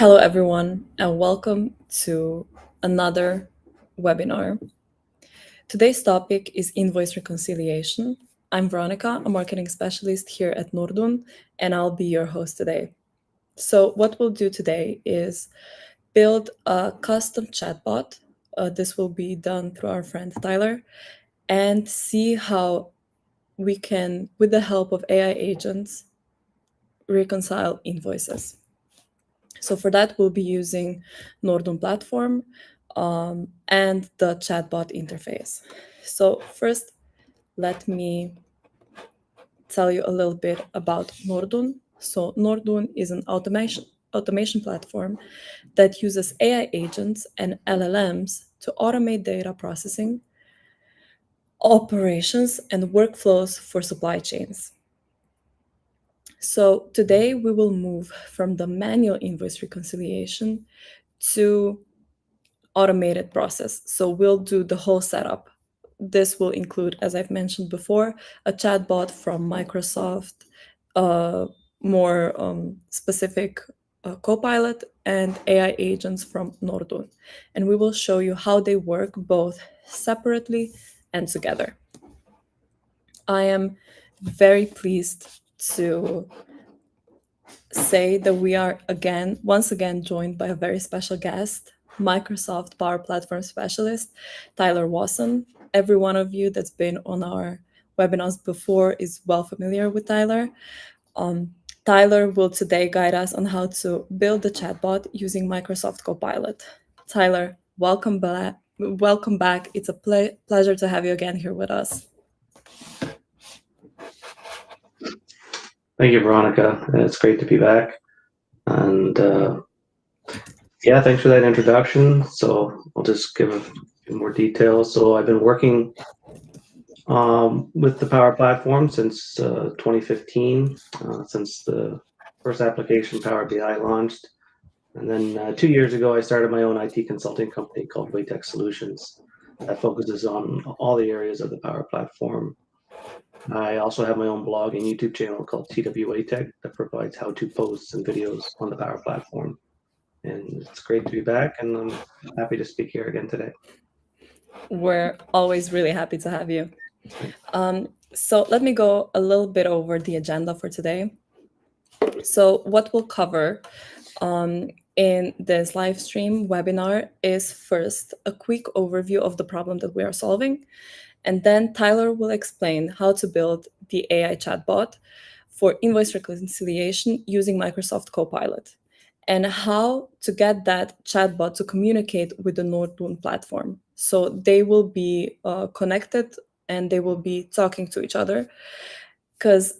Hello, everyone, and welcome to another webinar. Today's topic is invoice reconciliation. I'm Veronica, a marketing specialist here at Nordoon, and I'll be your host today. So what we'll do today is build a custom chatbot. This will be done through our friend Tyler, and see how we can, with the help of AI agents, reconcile invoices. So for that, we'll be using Nordoon platform and the chatbot interface. So first, let me tell you a little bit about Nordoon. So Nordoon is an automation platform that uses AI agents and LLMs to automate data processing, operations, and workflows for supply chains. So today we will move from the manual invoice reconciliation to automated process. So we'll do the whole setup. This will include, as I've mentioned before, a chatbot from Microsoft, more specific Copilot, and AI agents from Nordoon. And we will show you how they work both separately and together. I am very pleased to say that we are once again joined by a very special guest, Microsoft Power Platform Specialist, Tyler Wasson. Every one of you that's been on our webinars before is well familiar with Tyler. Tyler will today guide us on how to build the chatbot using Microsoft Copilot. Tyler, welcome back. Welcome back. It's a pleasure to have you again here with us. Thank you, Veronica. It's great to be back. And yeah, thanks for that introduction. So I'll just give more details. So I've been working with the Power Platform since 2015, since the first application Power BI launched. And then 2 years ago, I started my own IT consulting company called Waytek Solutions that focuses on all the areas of the Power Platform. I also have my own blog and YouTube channel called TW-Waytek that provides how-to posts and videos on the Power Platform. And it's great to be back, and I'm happy to speak here again today. We're always really happy to have you. So let me go a little bit over the agenda for today. So what we'll cover in this live stream webinar is first a quick overview of the problem that we are solving. And then Tyler will explain how to build the AI chatbot for invoice reconciliation using Microsoft Copilot, and how to get that chatbot to communicate with the Nordoon platform. So they will be connected and they will be talking to each other, because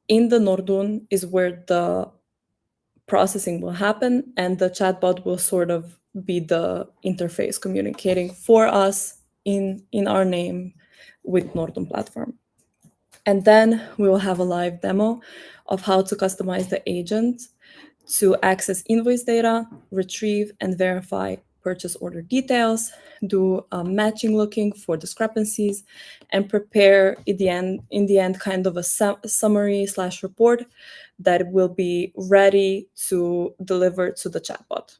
in the Nordoon is where the processing will happen, and the chatbot will sort of be the interface communicating for us in our name with Nordoon platform. And then we will have a live demo of how to customize the agent to access invoice data, retrieve and verify purchase order details, do matching looking for discrepancies, and prepare in the end kind of a summary / report that will be ready to deliver to the chatbot.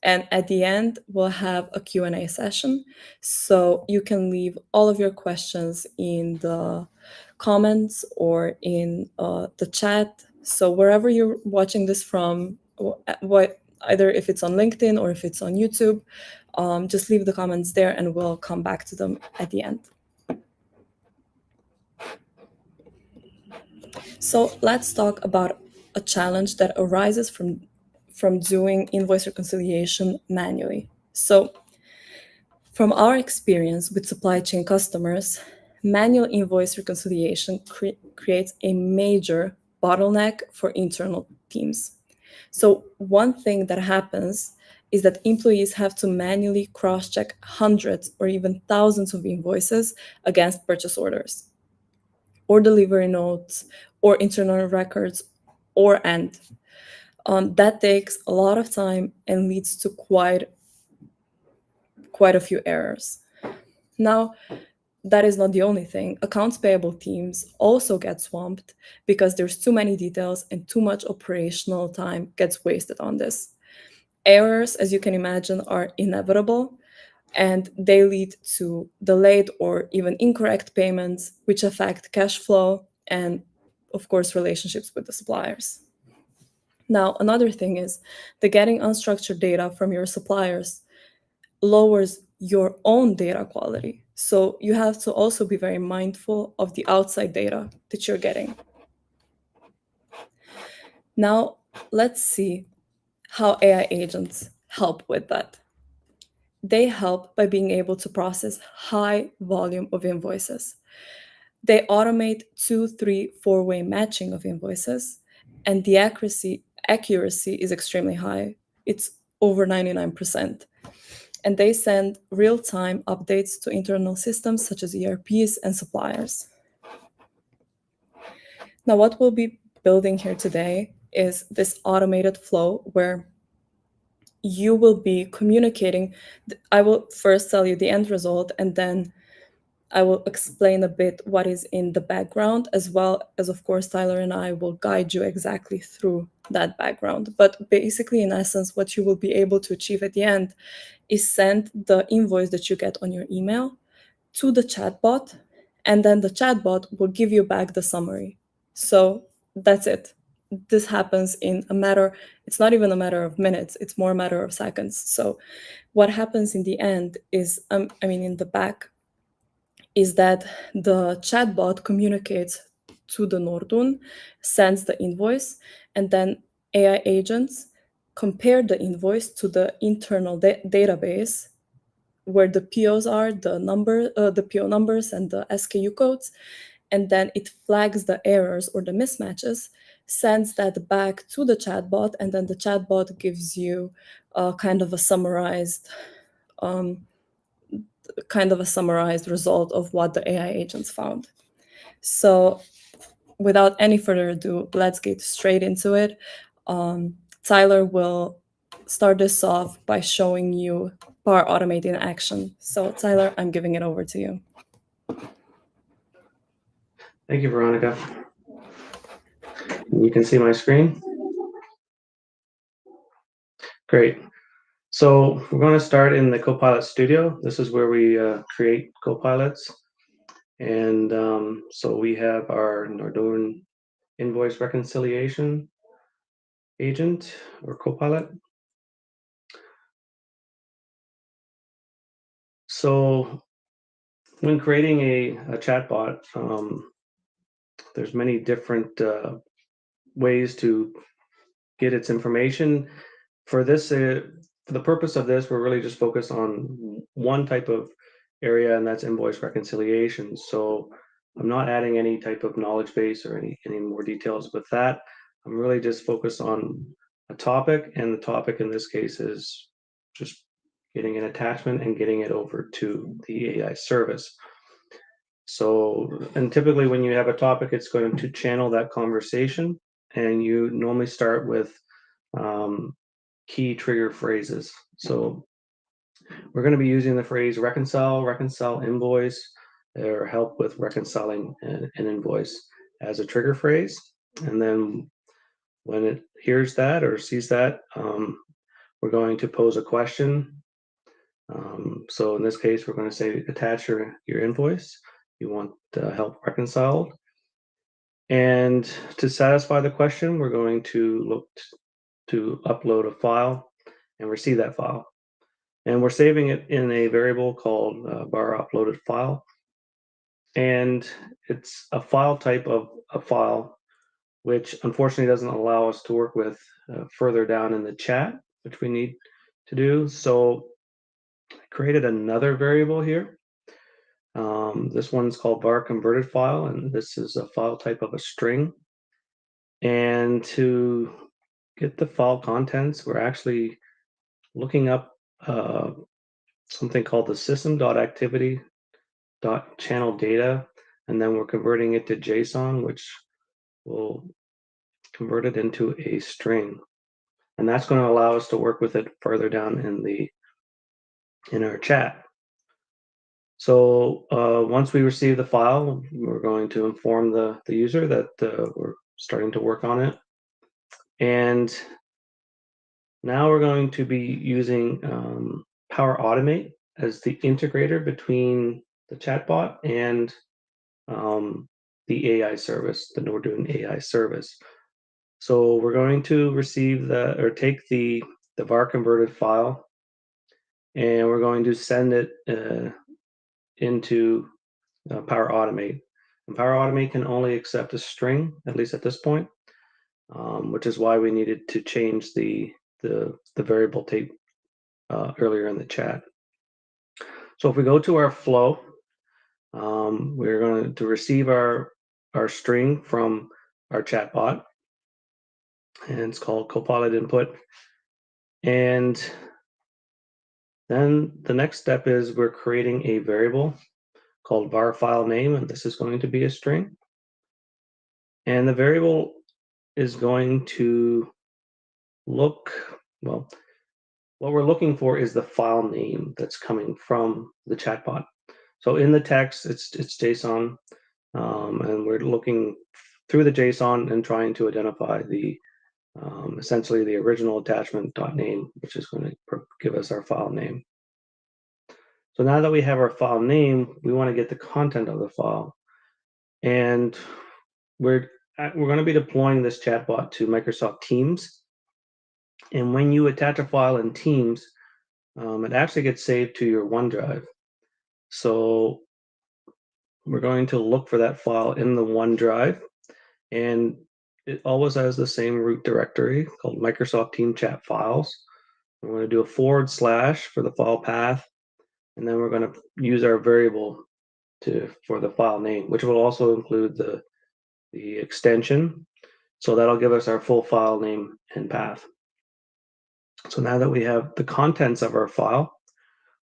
And at the end, we'll have a Q&A session. So you can leave all of your questions in the comments or in the chat. So wherever you're watching this from, either if it's on LinkedIn or if it's on YouTube, just leave the comments there and we'll come back to them at the end. So let's talk about a challenge that arises from doing invoice reconciliation manually. So from our experience with supply chain customers, manual invoice reconciliation creates a major bottleneck for internal teams. So one thing that happens is that employees have to manually cross-check hundreds or even thousands of invoices against purchase orders, or delivery notes, or internal records, and that takes a lot of time and leads to quite a few errors. Now, that is not the only thing. Accounts payable teams also get swamped because there's too many details and too much operational time gets wasted on this. Errors, as you can imagine, are inevitable, and they lead to delayed or even incorrect payments, which affect cash flow and, of course, relationships with the suppliers. Now, another thing is that getting unstructured data from your suppliers lowers your own data quality. So you have to also be very mindful of the outside data that you're getting. Now, let's see how AI agents help with that. They help by being able to process high volume of invoices. They automate 2, 3, 4-way matching of invoices, and the accuracy is extremely high. It's over 99%. And they send real-time updates to internal systems such as ERPs and suppliers. Now, what we'll be building here today is this automated flow where you will be communicating. I will first tell you the end result, and then I will explain a bit what is in the background, as well as, of course, Tyler and I will guide you exactly through that background. But basically, in essence, what you will be able to achieve at the end is send the invoice that you get on your email to the chatbot, and then the chatbot will give you back the summary. So that's it. This happens in a matter, it's not even a matter of minutes, it's more a matter of seconds. So what happens in the end is, in the back, is that the chatbot communicates to the Nordoon, sends the invoice, and then AI agents compare the invoice to the internal database where the POs are, the PO numbers and the SKU codes, and then it flags the errors or the mismatches, sends that back to the chatbot, and then the chatbot gives you kind of a summarized result of what the AI agents found. So without any further ado, let's get straight into it. Tyler will start this off by showing you Power Automate in action. So Tyler, I'm giving it over to you. Thank you, Veronica. You can see my screen? Great. So we're going to start in the Copilot Studio. This is where we create Copilots. And so we have our Nordoon Invoice Reconciliation Agent or Copilot. So when creating a chatbot, there's many different ways to get its information. For this, for the purpose of this, we're really just focused on one type of area, and that's invoice reconciliation. So I'm not adding any type of knowledge base or any more details with that. I'm really just focused on a topic, and the topic in this case is just getting an attachment and getting it over to the AI service. So, and typically when you have a topic, it's going to channel that conversation, and you normally start with key trigger phrases. So we're going to be using the phrase reconcile invoice, or help with reconciling an invoice as a trigger phrase. And then when it hears that or sees that, we're going to pose a question. So in this case, we're going to say, attach your invoice. You want help reconciled. And to satisfy the question, we're going to look to upload a file and receive that file. And we're saving it in a variable called bar uploaded file. And it's a file type of a file, which unfortunately doesn't allow us to work with further down in the chat, which we need to do. So I created another variable here. This one's called bar converted file, and this is a file type of a string. And to get the file contents, we're actually looking up something called the system.activity.channel data, and then we're converting it to JSON, which will convert it into a string. And that's going to allow us to work with it further down in our chat. So once we receive the file, we're going to inform the user that we're starting to work on it. And Now we're going to be using Power Automate as the integrator between the chatbot and the AI service, the Nordoon AI service. So we're going to receive take the var converted file, and we're going to send it into Power Automate. And Power Automate can only accept a string, at least at this point, which is why we needed to change the variable tape earlier in the chat. So if we go to our flow, we're going to receive our string from our chatbot, and it's called Copilot input. And then the next step is we're creating a variable called var file name, and this is going to be a string. And the variable is going to look, well, what we're looking for is the file name that's coming from the chatbot. So in the text, it's JSON, and we're looking through the JSON and trying to identify the essentially the original attachment .name, which is going to give us our file name. So now that we have our file name, we want to get the content of the file, and we're going to be deploying this chatbot to Microsoft Teams. And when you attach a file in Teams, it actually gets saved to your OneDrive. So we're going to look for that file in the OneDrive, and it always has the same root directory called Microsoft Team Chat Files. We're going to do a / for the file path, and then we're going to use our variable for the file name, which will also include the extension. So that'll give us our full file name and path. So now that we have the contents of our file,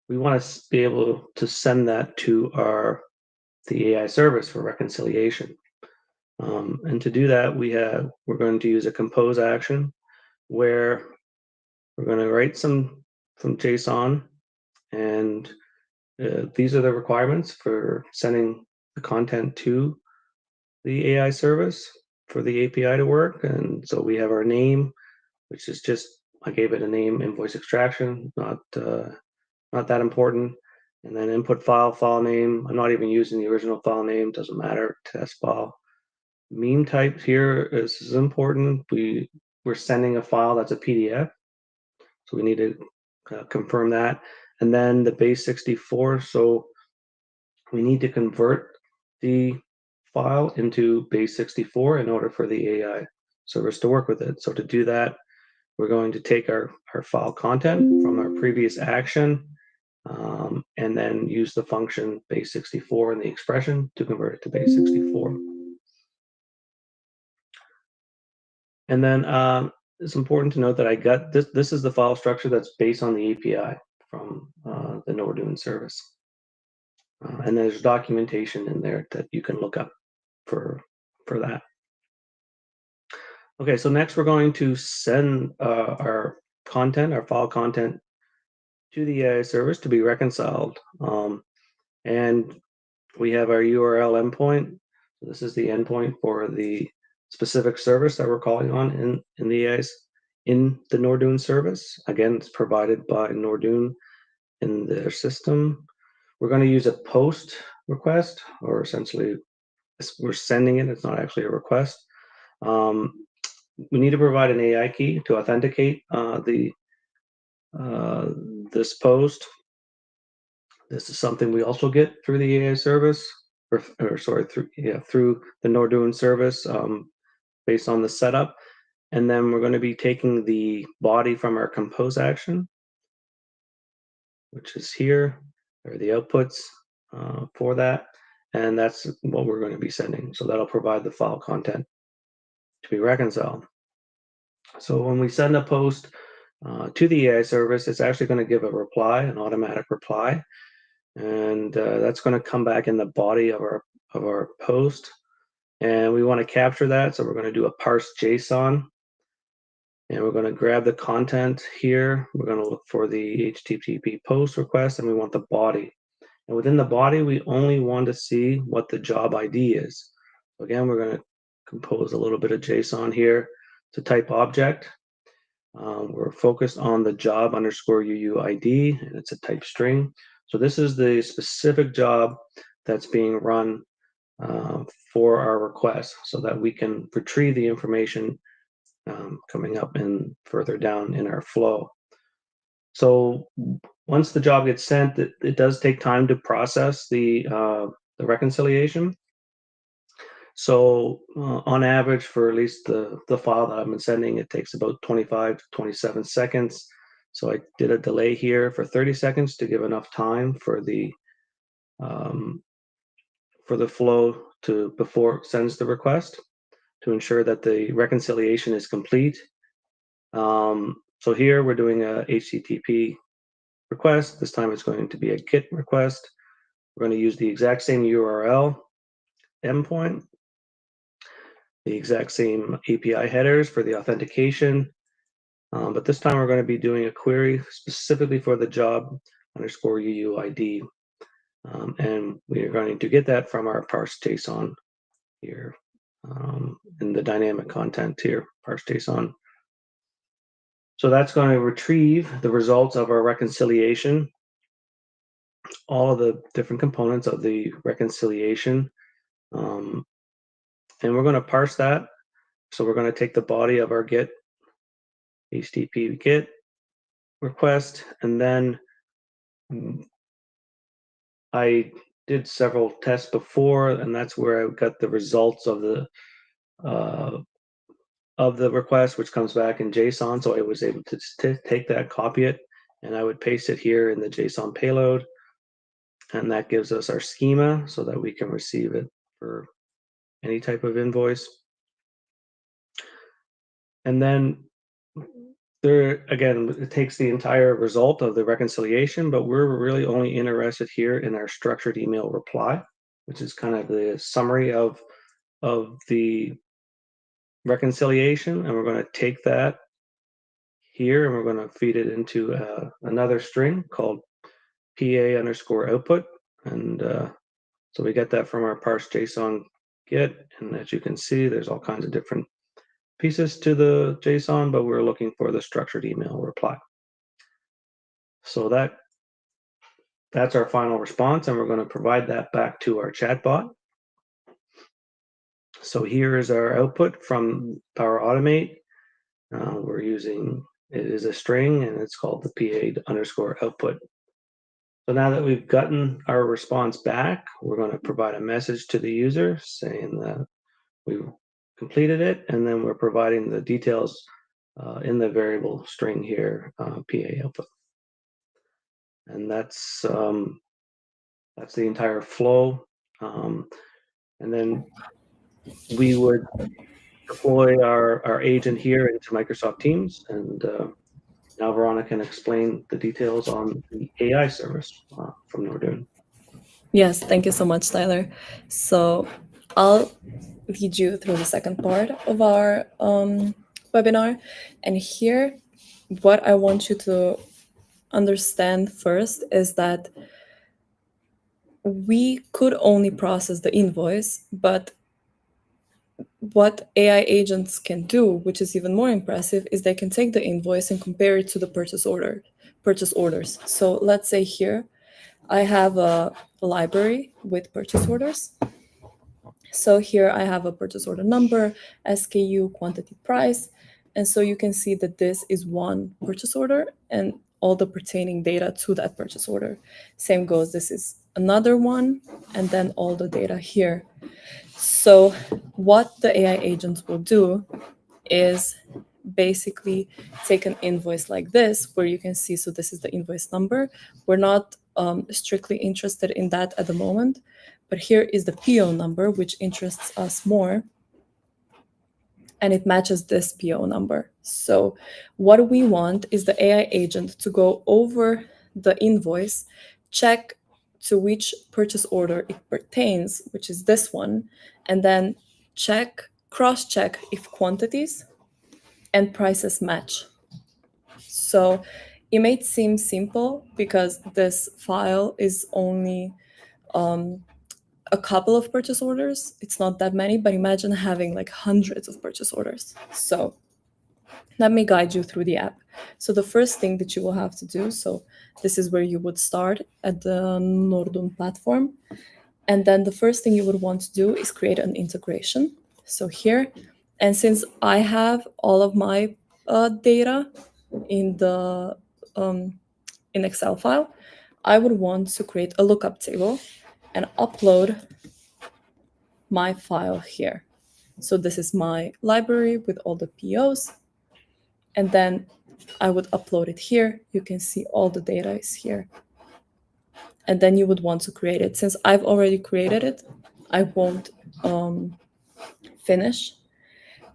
we want to be able to send that to the AI service for reconciliation. And to do that, we're going to use a compose action where we're going to write some JSON, and these are the requirements for sending the content to the AI service for the API to work. And so we have our name, which is just, I gave it a name, invoice extraction, not that important. And then input file name. I'm not even using the original file name, doesn't matter, test file. Meme type here is important. We're sending a file that's a PDF, so we need to confirm that. And then the base 64, so we need to convert the file into base 64 in order for the AI service to work with it. So to do that, we're going to take our file content from our previous action, and then use the function base 64 in the expression to convert it to base 64. And then it's important to note that I got this. This is the file structure that's based on the API from the Nordoon service. And there's documentation in there that you can look up for that. Okay, so next we're going to send our file content to the AI service to be reconciled. And we have our URL endpoint. So this is the endpoint for the specific service that we're calling on in the Nordoon service. Again, it's provided by Nordoon in their system. We're going to use a post request, or essentially we're sending it. It's not actually a request. We need to provide an AI key to authenticate this post. This is something we also get through the AI service, through the Nordoon service, based on the setup. And then we're going to be taking the body from our compose action, which is here, or the outputs for that. And that's what we're going to be sending. So that'll provide the file content to be reconciled. So when we send a post to the AI service, it's actually going to give a reply, an automatic reply. And that's going to come back in the body of our post. And we want to capture that. So we're going to do a parse JSON. And we're going to grab the content here. We're going to look for the HTTP post request, and we want the body. And within the body, we only want to see what the job ID is. So again, we're going to compose a little bit of JSON here to type object. We're focused on the job underscore UUID, and it's a type string. So this is the specific job that's being run for our request, so that we can retrieve the information coming up and further down in our flow. So once the job gets sent, it does take time to process the reconciliation. So on average, for at least the file that I've been sending, it takes about 25 to 27 seconds. So I did a delay here for 30 seconds to give enough time for the flow to before it sends the request, to ensure that the reconciliation is complete. So here we're doing a HTTP request. This time it's going to be a GET request. We're going to use the exact same URL endpoint, the exact same API headers for the authentication. But this time we're going to be doing a query specifically for the job underscore UUID. And we are going to get that from our parse JSON here in the dynamic content here, parse JSON. So that's going to retrieve the results of our reconciliation, all of the different components of the reconciliation. And we're going to parse that. So we're going to take the body of our GET, HTTP GET request, and then I did several tests before, and that's where I got the results of the request, which comes back in JSON. So I was able to take that, copy it, and I would paste it here in the JSON payload, and that gives us our schema so that we can receive it for any type of invoice. And then there, again, it takes the entire result of the reconciliation, but we're really only interested here in our structured email reply, which is kind of the summary of the reconciliation. And we're going to take that here and we're going to feed it into another string called PA underscore output. And so we get that from our parse JSON get. And as you can see, there's all kinds of different pieces to the JSON, but we're looking for the structured email reply. So that's our final response, and we're going to provide that back to our chatbot. So here is our output from Power Automate. We're using, it is a string, and it's called the PA underscore output. So now that we've gotten our response back, we're going to provide a message to the user saying that we've completed it, and then we're providing the details in the variable string here, PA output. And that's the entire flow. And then we would deploy our agent here into Microsoft Teams, and now Veronica can explain the details on the AI service from Nordoon. Yes, thank you so much, Tyler. So I'll lead you through the second part of our webinar. And here, what I want you to understand first is that we could only process the invoice, but what AI agents can do, which is even more impressive, is they can take the invoice and compare it to the purchase orders. So let's say here, I have a library with purchase orders. So here I have a purchase order number, SKU, quantity, price. And so you can see that this is one purchase order and all the pertaining data to that purchase order. Same goes, this is another one, and then all the data here. So what the AI agents will do is basically take an invoice like this, where you can see, so this is the invoice number. We're not strictly interested in that at the moment, but here is the PO number, which interests us more, and it matches this PO number. So what we want is the AI agent to go over the invoice, check to which purchase order it pertains, which is this one, and then cross-check if quantities and prices match. So it may seem simple because this file is only a couple of purchase orders. It's not that many, but imagine having like hundreds of purchase orders. So Let me guide you through the app. So the first thing that you will have to do, so this is where you would start at the Nordoon platform. And then the first thing you would want to do is create an integration. So here, and since I have all of my data in the in Excel file, I would want to create a lookup table and upload my file here. So this is my library with all the POs. And then I would upload it here. You can see all the data is here. And then you would want to create it. Since I've already created it, I won't finish.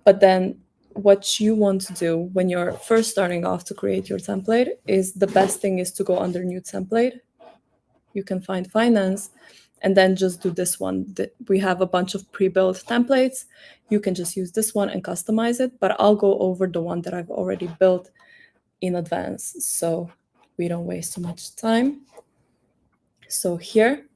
But then what you want to do when you're first starting off to create your template is the best thing is to go under new template. You can find finance and then just do this one. We have a bunch of pre-built templates. You can just use this one and customize it, but I'll go over the one that I've already built in advance so we don't waste too much time. So here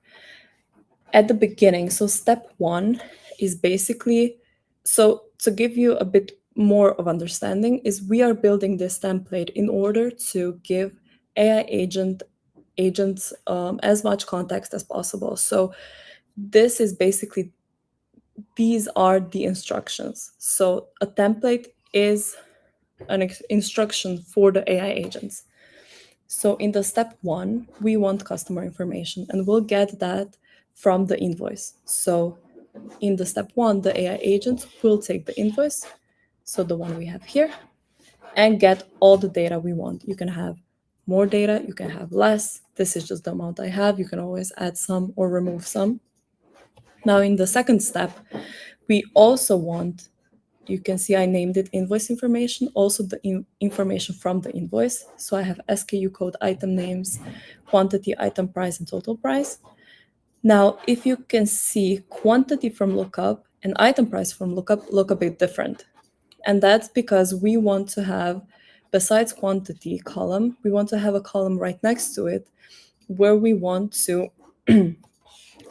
at the beginning, so step 1 is basically, so to give you a bit more of understanding, is we are building this template in order to give AI agents as much context as possible. So this is basically, these are the instructions. So a template is an instruction for the AI agents. So in the step 1, we want customer information, and we'll get that from the invoice. So in the step 1, the AI agent will take the invoice, so the one we have here, and get all the data we want. You can have more data, you can have less. This is just the amount I have. You can always add some or remove some. Now in the second step, we also want, you can see I named it invoice information, also the information from the invoice. So I have SKU code, item names, quantity, item price, and total price. Now, if you can see, quantity from lookup and item price from lookup look a bit different. And that's because we want to have, besides quantity column, we want to have a column right next to it where we want to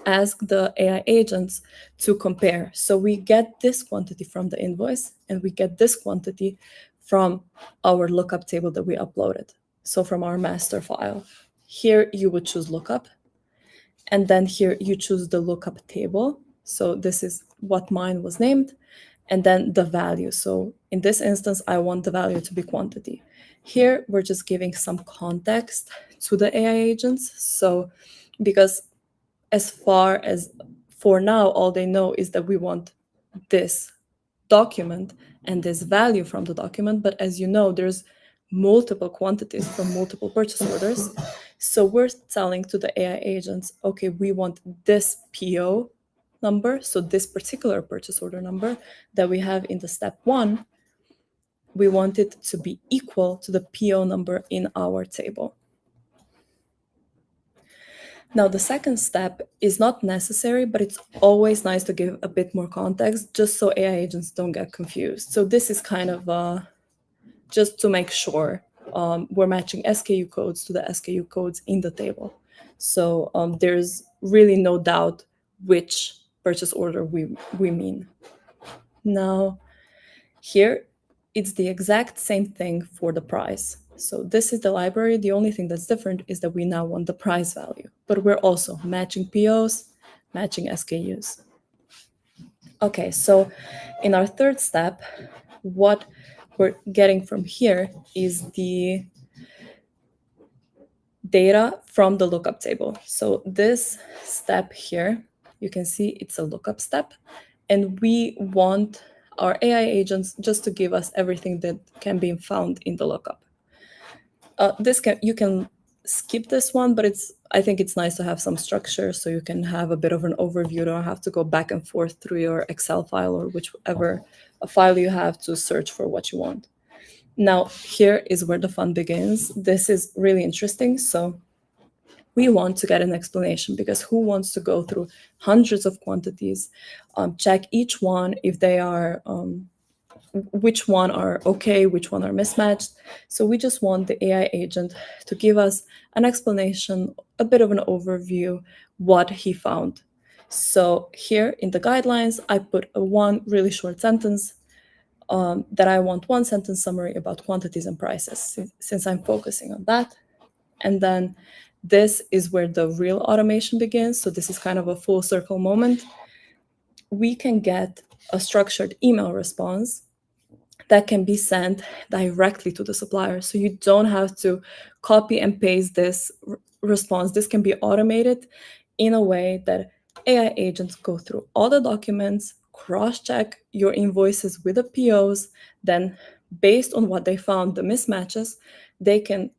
ask the AI agents to compare. So we get this quantity from the invoice and we get this quantity from our lookup table that we uploaded. So from our master file. Here you would choose lookup. And then here you choose the lookup table. So this is what mine was named. And then the value. So in this instance, I want the value to be quantity. Here, we're just giving some context to the AI agents. So because as far as for now, all they know is that we want this document and this value from the document. But as you know, there's multiple quantities from multiple purchase orders. So we're telling to the AI agents, okay, we want this PO number, so this particular purchase order number that we have in the step 1, we want it to be equal to the PO number in our table. Now, the second step is not necessary, but it's always nice to give a bit more context just so AI agents don't get confused. So this is kind of just to make sure we're matching SKU codes to the SKU codes in the table. So there's really no doubt which purchase order we mean. Now, here, it's the exact same thing for the price. So this is the library. The only thing that's different is that we now want the price value, but we're also matching POs, matching SKUs. Okay, so in our third step, what we're getting from here is the data from the lookup table. So this step here, you can see it's a lookup step, and we want our AI agents just to give us everything that can be found in the lookup. You can skip this one, but I think it's nice to have some structure so you can have a bit of an overview. You don't have to go back and forth through your Excel file or whichever file you have to search for what you want. Now, here is where the fun begins. This is really interesting. So we want to get an explanation, because who wants to go through hundreds of quantities, check each one if they are, which one are okay, which one are mismatched. So we just want the AI agent to give us an explanation, a bit of an overview, what he found. So here in the guidelines, I put one really short sentence. that I want one sentence summary about quantities and prices, since I'm focusing on that. And then this is where the real automation begins. So this is kind of a full circle moment. We can get a structured email response that can be sent directly to the supplier. So you don't have to copy and paste this response. This can be automated in a way that AI agents go through all the documents, cross-check your invoices with the POs, then based on what they found, the mismatches, they can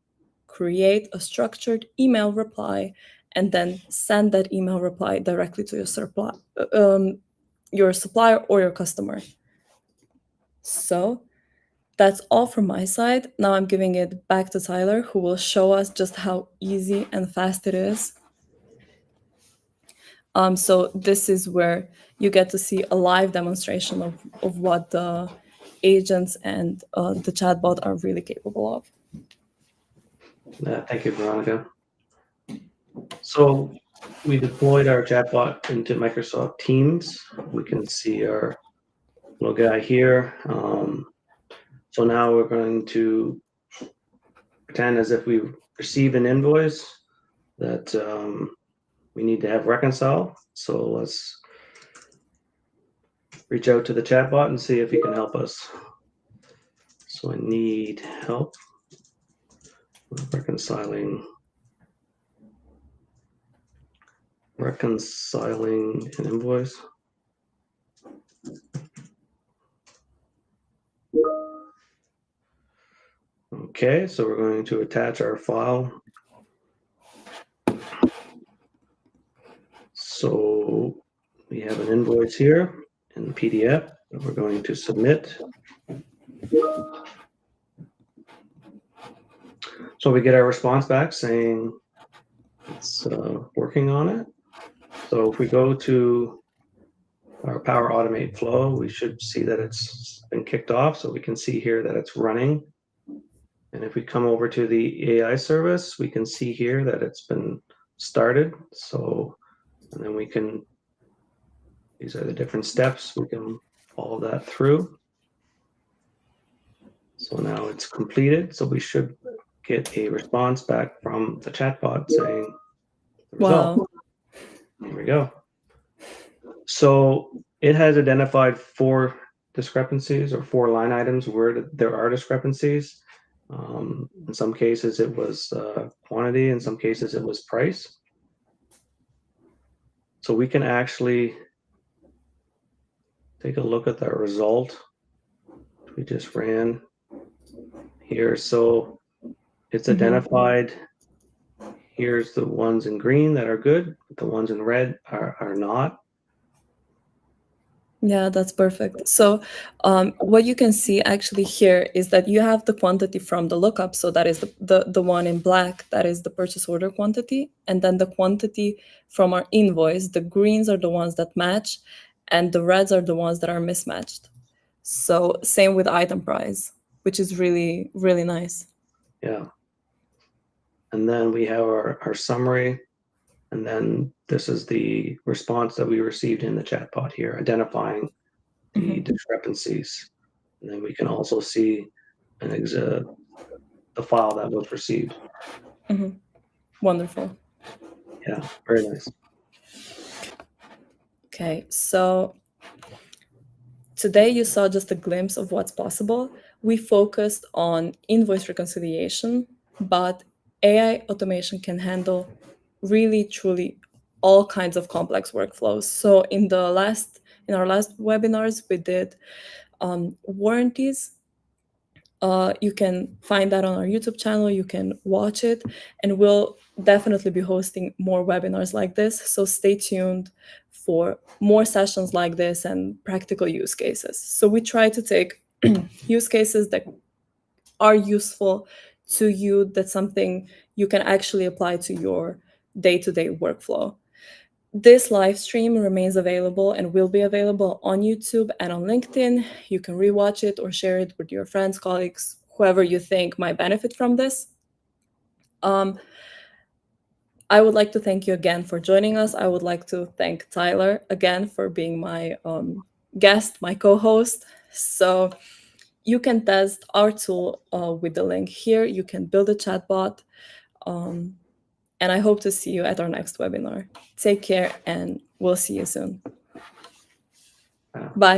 create a structured email reply and then send that email reply directly to your supplier or your customer. So that's all from my side. Now I'm giving it back to Tyler, who will show us just how easy and fast it is. So this is where you get to see a live demonstration of what the agents and the chatbot are really capable of. Thank you, Veronica. So we deployed our chatbot into Microsoft Teams. We can see our little guy here. So now we're going to pretend as if we receive an invoice that we need to have reconciled. So let's reach out to the chatbot and see if he can help us. So I need help with reconciling an invoice. Okay, so we're going to attach our file. So we have an invoice here in PDF that we're going to submit. So we get our response back saying it's working on it. So if we go to our Power Automate flow, we should see that it's been kicked off. So we can see here that it's running. And if we come over to the AI service, we can see here that it's been started. So, and then we can, these are the different steps. We can follow that through. So now it's completed. So we should get a response back from the chatbot saying the result. Wow. There we go. So it has identified 4 discrepancies or 4 line items where there are discrepancies. In some cases it was quantity, in some cases it was price. So we can actually take a look at that result we just ran here. So it's identified, here's the ones in green that are good, the ones in red are not. Yeah, that's perfect. So what you can see actually here is that you have the quantity from the lookup. So that is the one in black, that is the purchase order quantity. And then the quantity from our invoice, the greens are the ones that match, and the reds are the ones that are mismatched. So same with item price, which is really, really nice. Yeah. And then we have our summary. And then this is the response that we received in the chatbot here, identifying the discrepancies. And then we can also see the file that was received. Wonderful. Yeah, very nice. Okay, so today you saw just a glimpse of what's possible. We focused on invoice reconciliation, but AI automation can handle really, truly all kinds of complex workflows. So in our last webinars, we did warranties. You can find that on our YouTube channel. You can watch it, and we'll definitely be hosting more webinars like this. So stay tuned for more sessions like this and practical use cases. So we try to take use cases that are useful to you, that's something you can actually apply to your day-to-day workflow. This live stream remains available and will be available on YouTube and on LinkedIn. You can rewatch it or share it with your friends, colleagues, whoever you think might benefit from this. I would like to thank you again for joining us. I would like to thank Tyler again for being my guest, my co-host. So You can test our tool with the link here. You can build a chatbot. And I hope to see you at our next webinar. Take care, and we'll see you soon. Bye.